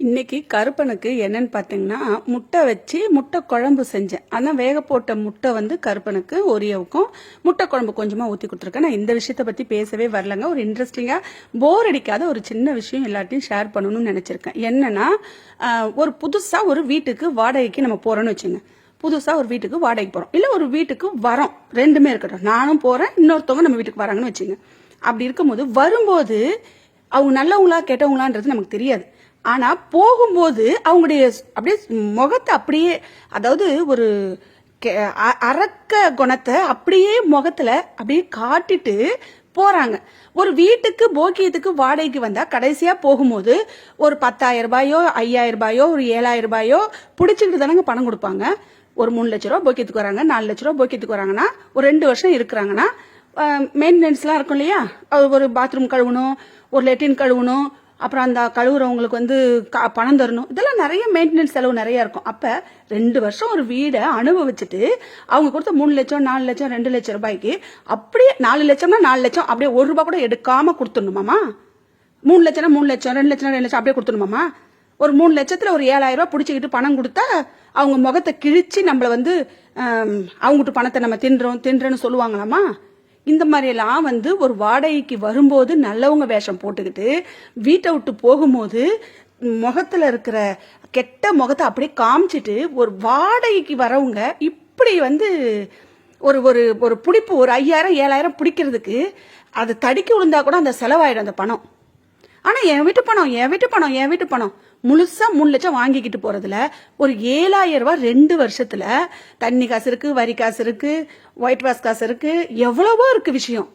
இன்னைக்கு கருப்பனுக்கு என்னன்னு பார்த்தீங்கன்னா முட்டை வச்சு முட்டை குழம்பு செஞ்சேன். ஆனால் வேக போட்ட முட்டை வந்து கருப்பனுக்கு ஒரியாவுக்கும் முட்டை குழம்பு கொஞ்சமாக ஊற்றி கொடுத்துருக்கேன். நான் இந்த விஷயத்த பற்றி பேசவே வரலங்க. ஒரு இன்ட்ரெஸ்டிங்காக போர் அடிக்காத ஒரு சின்ன விஷயம் எல்லாத்தையும் ஷேர் பண்ணணும்னு நினச்சிருக்கேன். என்னன்னா ஒரு புதுசாக ஒரு வீட்டுக்கு வாடகைக்கு நம்ம போகிறோன்னு வச்சுங்க. புதுசாக ஒரு வீட்டுக்கு வாடகைக்கு போகிறோம், இல்லை ஒரு வீட்டுக்கு வரோம், ரெண்டுமே இருக்கட்டும். நானும் போகிறேன், இன்னொருத்தவங்க நம்ம வீட்டுக்கு வராங்கன்னு வச்சுங்க. அப்படி இருக்கும்போது வரும்போது அவங்க நல்லவங்களா கெட்டவங்களான்றது நமக்கு தெரியாது. ஆனா போகும்போது அவங்களுடைய அப்படியே முகத்தை அப்படியே, அதாவது ஒரு அரக்க குணத்தை அப்படியே முகத்துல அப்படியே காட்டிட்டு போறாங்க. ஒரு வீட்டுக்கு போக்கியத்துக்கு வாடகைக்கு வந்தா கடைசியா போகும்போது ஒரு 10,000 ரூபாயோ 5,000 ரூபாயோ ஒரு 7,000 ரூபாயோ பிடிச்சிக்கிட்டு தானங்க பணம் கொடுப்பாங்க. ஒரு 3 லட்ச ரூபா போக்கியத்துக்கு வராங்க, 4 லட்ச ரூபா போக்கியத்துக்கு வராங்கன்னா ஒரு 2 வருஷம் இருக்கிறாங்கன்னா மெயின்டெனன்ஸ்லாம் இருக்கும் இல்லையா? ஒரு பாத்ரூம் கழுவணும், ஒரு லெட்டின் கழுவணும், அப்புறம் அந்த கழுவுறவங்களுக்கு வந்து பணம் தரணும். இதெல்லாம் நிறைய மெயின்டெனன்ஸ் செலவு நிறைய இருக்கும். அப்ப 2 வருஷம் ஒரு வீடை அனுபவிச்சுட்டு அவங்க கொடுத்த 3 லட்சம் 4 லட்சம் 2 லட்சம் ரூபாய்க்கு அப்படியே 4 லட்சம்னா 4 லட்சம் அப்படியே 1 ரூபாய் கூட எடுக்காம கொடுத்துடணுமாமா? 3 லட்சம்னா 3 லட்சம் 2 லட்சம் 2 லட்சம் அப்படியே கொடுத்துடணுமாமா? ஒரு 3 லட்சத்துல ஒரு 7,000 ரூபாய் பிடிச்சிக்கிட்டு பணம் கொடுத்தா அவங்க முகத்தை கிழிச்சு நம்மள வந்து அவங்ககிட்ட பணத்தை நம்ம தின்றோன்னு சொல்லுவாங்களாமா? இந்த மாதிரியெல்லாம் வந்து ஒரு வாடகைக்கு வரும்போது நல்லவங்க வேஷம் போட்டுக்கிட்டு வீட்டை விட்டு போகும்போது முகத்துல இருக்கிற கெட்ட முகத்தை அப்படியே காமிச்சிட்டு ஒரு வாடகைக்கு வரவங்க இப்படி வந்து ஒரு ஒரு ஒரு பிடிப்பு, ஒரு 5,000 7,000 பிடிக்கிறதுக்கு அது தடிக்கி விழுந்தா கூட அந்த செலவாயிடும் அந்த பணம். ஆனா என் வீட்டு பணம் முழுசா 3 லட்சம் வாங்கிக்கிட்டு போறதுல ஒரு 7,000 ரூபாய் 2 வருஷத்துல தண்ணி காசு இருக்கு, வரி காசு இருக்கு, ஒயிட் வாஷ் காசு இருக்கு, எவ்வளவோ இருக்கு விஷயம்.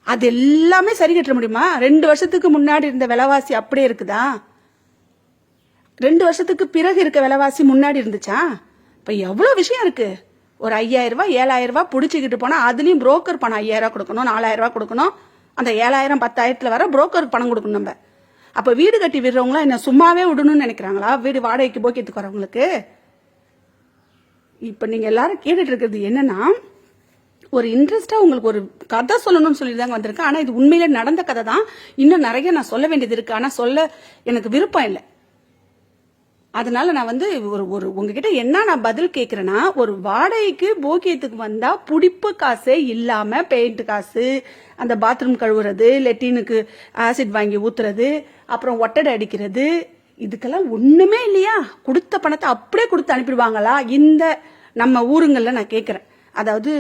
அது எல்லாமே சரி கட்ட முடியுமா? 2 வருஷத்துக்கு முன்னாடி இருந்த விலைவாசி அப்படியே இருக்குதா? 2 வருஷத்துக்கு பிறகு இருக்க விலைவாசி முன்னாடி இருந்துச்சா? இப்ப எவ்வளவு விஷயம் இருக்கு. ஒரு 5,000 ரூபாய் 7,000 ரூபாய் பிடிச்சிக்கிட்டு போனா அதுலயும் புரோக்கர் பணம் 5,000 ரூபாய் கொடுக்கணும், 4,000 ரூபாய் கொடுக்கணும். அந்த 7,000 10,000 வர புரோக்கருக்கு பணம் கொடுக்கணும். நம்ம அப்ப வீடு கட்டி விடுறவங்களா என்ன சும்மாவே விடணும்னு நினைக்கிறாங்களா? வீடு வாடகைக்கு போக்கியத்துக்கு வரவங்களுக்கு. இப்ப நீங்க எல்லாரும் கேட்டுட்டு இருக்கிறது என்னன்னா, ஒரு இன்ட்ரெஸ்டா உங்களுக்கு ஒரு கதை சொல்லணும்னு சொல்லி தாங்க வந்திருக்கேன். ஆனா இது உண்மையிலே நடந்த கதை தான். இன்னும் நிறைய நான் சொல்ல வேண்டியது இருக்கு, ஆனா சொல்ல எனக்கு விருப்பம் இல்லை. அதனால நான் வந்து ஒரு உங்ககிட்ட என்ன நான் பதில் கேட்கிறேன்னா, ஒரு வாடகைக்கு போக்கியத்துக்கு வந்தா புடிப்பு காசே இல்லாம பெயிண்ட் காசு, அந்த பாத்ரூம் கழுவுறது, லெட்டினுக்கு ஆசிட் வாங்கி ஊத்துறது, அப்புறம் ஒட்டடை அடிக்கிறது, இதுக்கெல்லாம் ஒண்ணுமே இல்லையா? கொடுத்த பணத்தை அப்படியே கொடுத்து அனுப்பிடுவாங்களா இந்த நம்ம ஊருங்கள்ல? நான் கேட்கிறேன். அதாவது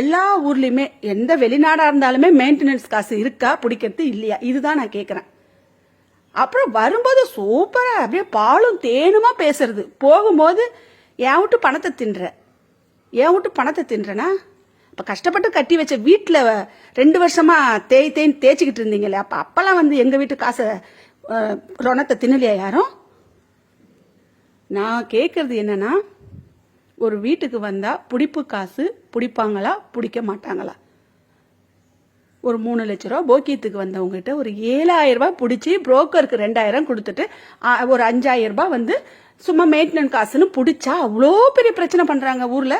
எல்லா ஊர்லயுமே எந்த வெளிநாடா இருந்தாலுமே மெயின்டெனன்ஸ் காசு இருக்கா, பிடிக்கிறது இல்லையா? இதுதான் நான் கேட்கிறேன். அப்புறம் வரும்போது சூப்பரா அப்படியே பாலும் தேனுமா பேசுறது, போகும்போது என் விட்டு பணத்தை தின்றனா? இப்ப கஷ்டப்பட்டு கட்டி வச்ச வீட்டுல 2 வருஷமா தேய்ச்சிக்கிட்டு இருந்தீங்களே, அப்பெல்லாம் வந்து எங்க வீட்டு காசை ரொணத்தை தின்னலையா யாரும்? நான் கேட்கறது என்னன்னா, ஒரு வீட்டுக்கு வந்தா புடிப்பு காசு பிடிப்பாங்களா பிடிக்க மாட்டாங்களா? ஒரு 3 லட்ச ரூபா போக்கியத்துக்கு வந்தவங்ககிட்ட ஒரு 7,000 ரூபாய் பிடிச்சி புரோக்கருக்கு 2,000 கொடுத்துட்டு ஒரு 5,000 ரூபாய் வந்து சும்மா மெயின்டெனன்ஸ் காசுன்னு பிடிச்சா அவ்வளோ பெரிய பிரச்சனை பண்றாங்க ஊர்ல.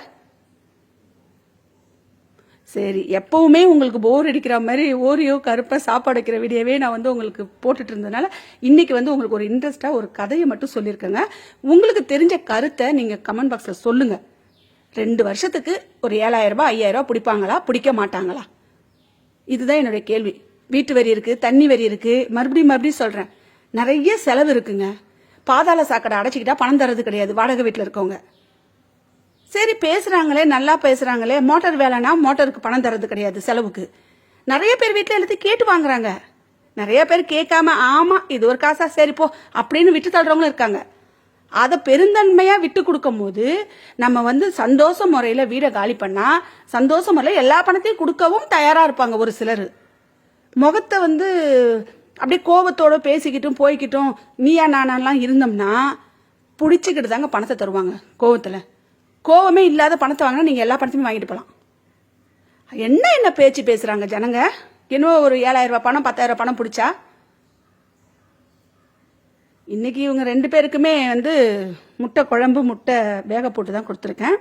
சரி, எப்பவுமே உங்களுக்கு போர் அடிக்கிற மாதிரி ஓரியோ கருப்பை சாப்பாடு வைக்கிற வீடியோவே நான் வந்து உங்களுக்கு போட்டுட்டு இருந்ததுனால இன்னைக்கு வந்து உங்களுக்கு ஒரு இன்ட்ரெஸ்டா ஒரு கதையை மட்டும் சொல்லியிருக்கேங்க. உங்களுக்கு தெரிஞ்ச கருத்தை நீங்க கமெண்ட் பாக்ஸ்ல சொல்லுங்க. 2 வருஷத்துக்கு ஒரு 7,000 ரூபாய் 5,000 ரூபாய் பிடிப்பாங்களா பிடிக்க மாட்டாங்களா? இதுதான் என்னுடைய கேள்வி. வீட்டு வரி இருக்கு, தண்ணி வரி இருக்கு, மறுபடியும் சொல்றேன், நிறைய செலவு இருக்குங்க. பாதாள சாக்கடை அடைச்சிக்கிட்டா பணம் தரது கிடையாது வாடகை வீட்டுல இருக்கவங்க. சரி பேசுறாங்களே, நல்லா பேசுறாங்களே, மோட்டார் வேலைனா மோட்டருக்கு பணம் தரது கிடையாது செலவுக்கு. நிறைய பேர் வீட்டுல எல்லாத்தையும் கேட்டு வாங்குறாங்க. நிறைய பேர் கேட்காம ஆமா இது ஒரு காசா சரி போ அப்படின்னு விட்டு தள்ளுறவங்களும் இருக்காங்க. அதை பெருந்தன்மையா விட்டு கொடுக்கும் போது நம்ம வந்து சந்தோஷ முறையில வீடை காலி பண்ணா சந்தோஷ முறையில எல்லா பணத்தையும் கொடுக்கவும் தயாரா இருப்பாங்க. ஒரு சிலர் முகத்தை வந்து அப்படியே கோபத்தோட பேசிக்கிட்டும் போய்கிட்டும் நீயா நானாலாம் இருந்தோம்னா புடிச்சுக்கிட்டு தாங்க பணத்தை தருவாங்க. கோவமே இல்லாத பணத்தை வாங்கினா நீங்க எல்லா பணத்தையுமே வாங்கிட்டு போலாம். என்ன பேச்சு பேசுறாங்க ஜனங்க? இன்னும் ஒரு 7,000 ரூபாய் பணம் 10,000 ரூபாய் பணம் பிடிச்சா இன்னைக்கு இவங்க 2 பேருக்குமே வந்து முட்டை குழம்பு முட்டை வேக போட்டு தான் கொடுத்துருக்கேன்.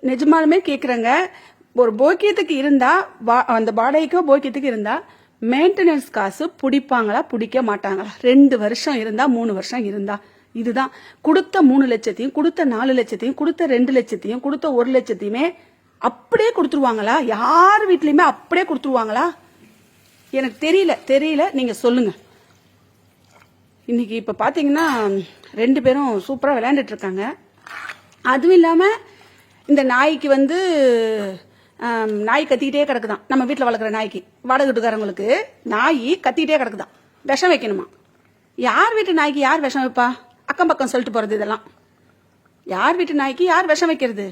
நிஜமாலுமே கேட்குறேங்க, ஒரு போக்கியத்துக்கு இருந்தா அந்த வாடகைக்கோ போக்கியத்துக்கு இருந்தா மெயின்டெனன்ஸ் காசு பிடிப்பாங்களா பிடிக்க மாட்டாங்களா? 2 வருஷம் இருந்தா 3 வருஷம் இருந்தா இதுதான். கொடுத்த 3 லட்சத்தையும் கொடுத்த 4 லட்சத்தையும் கொடுத்த 2 லட்சத்தையும் கொடுத்த 1 லட்சத்தையுமே அப்படியே கொடுத்துருவாங்களா? யார் வீட்லயுமே அப்படியே கொடுத்துருவாங்களா? எனக்கு தெரியல, நீங்க சொல்லுங்க. இன்னைக்கு இப்ப பாத்தீங்கன்னா 2 பேரும் சூப்பரா விளையாண்டுட்டு இருக்காங்க. அதுவும் இல்லாம இந்த நாய்க்கு வந்து நாய் கத்திக்கிட்டே கிடக்குதான். நம்ம வீட்டில் வளர்க்குற நாய்க்கு, வாடகை வீட்டுக்காரங்களுக்கு நாய் கத்திக்கிட்டே கிடக்குதான். விஷம் வைக்கணுமா? யார் வீட்டு நாய்க்கு யார் விஷம் வைப்பா? அக்கம் பக்கம் சொல்லிட்டு போறது இதெல்லாம். யார் வீட்டு நாய்க்கு யார் விஷம் வைக்கிறது?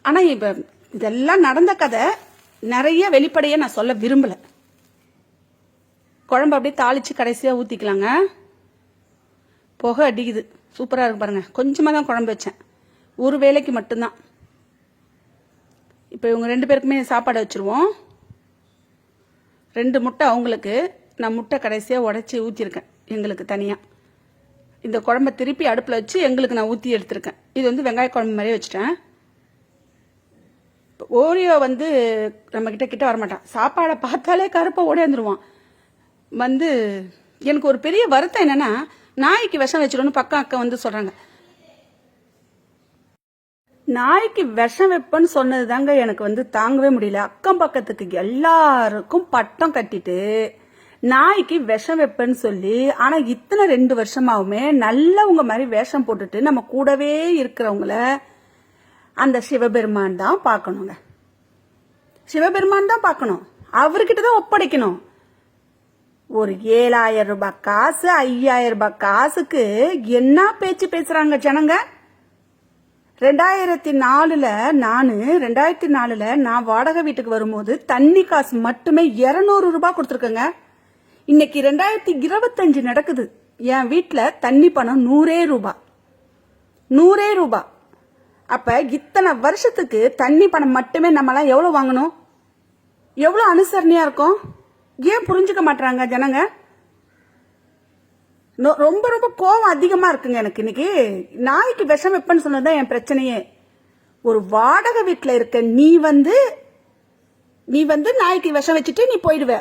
ஆனா இப்ப இதெல்லாம் நடந்த கதை நிறைய வெளிப்படையா நான் சொல்ல விரும்பல. குழம்பு அப்படியே தாளிச்சு கடைசியா ஊத்திக்கலாங்க. புகை அடிக்குது, சூப்பரா இருக்கு பாருங்க. கொஞ்சமா தான் குழம்பு வச்சேன், ஒரு வேளைக்கு மட்டும்தான். இப்போ இவங்க 2 பேருக்குமே சாப்பாடு வச்சிருவோம். 2 முட்டை அவங்களுக்கு, நான் முட்டை கடைசியா உடைச்சி ஊத்திருக்கேன் எங்களுக்கு தனியா. இந்த குழம்பை திருப்பி அடுப்புல வச்சு எங்களுக்கு நான் ஊத்தி எடுத்திருக்கேன். இது வந்து வெங்காய குழம்பு மாதிரியே வச்சுட்டேன். ஓரியோ வந்து நம்ம கிட்ட வரமாட்டான். சாப்பாடை பார்த்தாலே கருப்பை ஓடியாந்துருவான். வந்து எனக்கு ஒரு பெரிய வருத்தம் என்னன்னா, நாய்க்கு விஷம் வச்சிடணும்னு பக்கம் அக்கா வந்து சொல்றாங்க. நாய்க்கு விஷம் வைப்பன்னு சொன்னது தாங்க எனக்கு வந்து தாங்கவே முடியல. அக்கம் பக்கத்துக்கு எல்லாருக்கும் பட்டம் கட்டிட்டு நாய்க்கு விஷம் வைப்பன்னு சொல்லி, ஆனா இத்தனை 2 வருஷமாவுமே நல்லவங்க மாதிரி வேஷம் போட்டுட்டு நம்ம கூடவே இருக்கிறவங்கள அந்த சிவபெருமான் தான் பார்க்கணுங்க. சிவபெருமான் தான் பார்க்கணும், அவர்கிட்ட தான் ஒப்படைக்கணும். ஒரு 7000 ரூபாய் காசு 5000 ரூபாய் காசுக்கு என்ன பேச்சு பேசுறாங்க ஜனங்க. 2004ல நான் வாடகை வீட்டுக்கு வரும்போது தண்ணி காசு மட்டுமே 200 ரூபாய் கொடுத்துருக்கேங்க. இன்னைக்கு 2025 நடக்குது. என் வீட்டுல தண்ணி பணம் 100 ரூபாய். அப்ப இத்தனை வருஷத்துக்கு தண்ணி பணம் மட்டுமே நம்மளாம் எவ்வளவு வாங்கணும்? எவ்வளவு அனுசரணையா இருக்கும்? ஏன் புரிஞ்சுக்க மாட்டாங்க ஜனங்க? ரொம்ப ரொம்ப கோவம் அதிகமா இருக்குங்க எனக்கு. இன்னைக்கு நாய்க்கு விஷம் வைப்பன்னு சொன்னதுதான் என் பிரச்சனையே. ஒரு வாடகை வீட்டுல இருக்க நீ வந்து நாய்க்கு விஷம் வச்சுட்டு நீ போயிடுவ.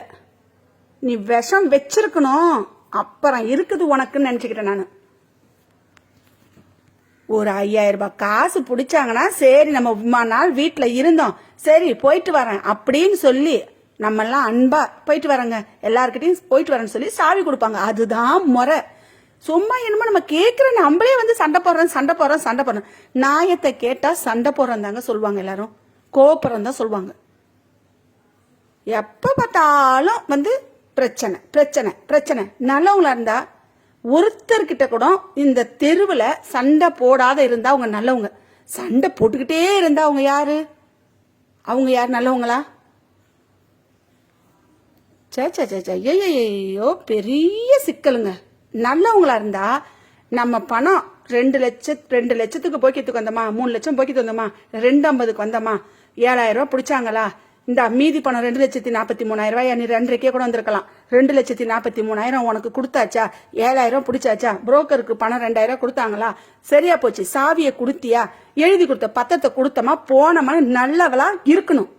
நீ விஷம் வச்சிருக்கணும், அப்புறம் இருக்குது உனக்குன்னு நினைச்சுக்கிட்டேன் நானு. ஒரு 5000 ரூபாய் காசு பிடிச்சாங்கன்னா சரி, நம்ம 3 நாள் வீட்டுல இருந்தோம், சரி போயிட்டு வரேன் அப்படின்னு சொல்லி நம்ம எல்லாம் அன்பா போயிட்டு வரேங்க, எல்லார்கிட்டையும் போயிட்டு வரேன்னு சொல்லி சாவி கொடுப்பாங்க. அதுதான் முறை. சும்மா என்னமோ நம்ம கேட்கிற நம்மளே வந்து சண்டை போடுறோம். நாயத்தை கேட்டா சண்டை போடுறோம் தாங்க சொல்லுவாங்க எல்லாரும், கோபுரம் தான் சொல்லுவாங்க. எப்ப பார்த்தாலும் வந்து பிரச்சனை. நல்லவங்களா இருந்தா ஒருத்தர்கிட்ட கூட இந்த தெருவுல சண்டை போடாத இருந்தா அவங்க நல்லவங்க. சண்டை போட்டுக்கிட்டே இருந்தா அவங்க யாரு நல்லவங்களா? ஐயோ பெரிய சிக்கலுங்க. நல்லவங்களா இருந்தா நம்ம பணம் 2 லட்சத்துக்கு போக்கியத்துக்கு வந்தோமா, 3 லட்சம் போக்கிட்டு வந்தோமா, 250க்கு வந்தோமா, 7000 ரூபாய் பிடிச்சாங்களா, இந்த மீதி பணம் 2,43,000 ரூபாய், நீ 2,500 கூட வந்திருக்கலாம். 2,43,000 உனக்கு கொடுத்தாச்சா, 7,000 பிடிச்சாச்சா, புரோக்கருக்கு பணம் 2,000 கொடுத்தாங்களா, சரியா போச்சு, சாவியை கொடுத்தியா, எழுதி கொடுத்த பத்திரத்தை கொடுத்தமா போனமா, நல்லவளா இருக்கணும்.